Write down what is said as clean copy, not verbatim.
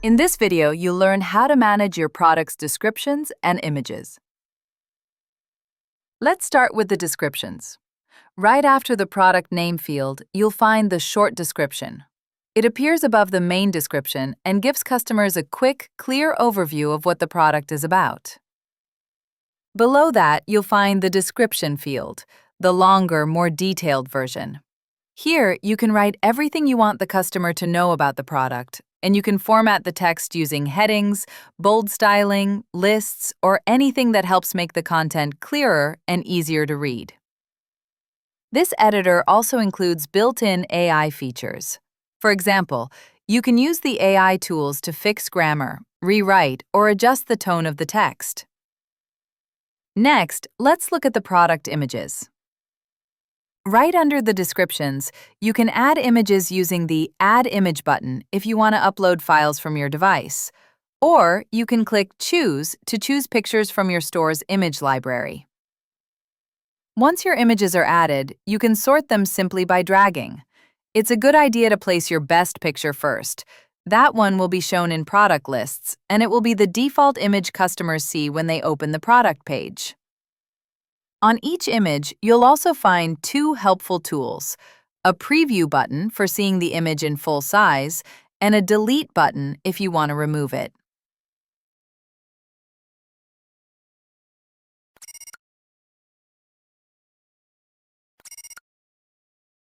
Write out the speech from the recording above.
In this video, you'll learn how to manage your product's descriptions and images. Let's start with the descriptions. Right after the product name field, you'll find the short description. It appears above the main description and gives customers a quick, clear overview of what the product is about. Below that, you'll find the description field, the longer, more detailed version. Here, you can write everything you want the customer to know about the product, and you can format the text using headings, bold styling, lists, or anything that helps make the content clearer and easier to read. This editor also includes built-in AI features. For example, you can use the AI tools to fix grammar, rewrite, or adjust the tone of the text. Next, let's look at the product images. Right under the descriptions, you can add images using the Add Image button if you want to upload files from your device, or you can click Choose to choose pictures from your store's image library. Once your images are added, you can sort them simply by dragging. It's a good idea to place your best picture first. That one will be shown in product lists, and it will be the default image customers see when they open the product page. On each image, you'll also find two helpful tools: a preview button for seeing the image in full size, and a delete button if you want to remove it.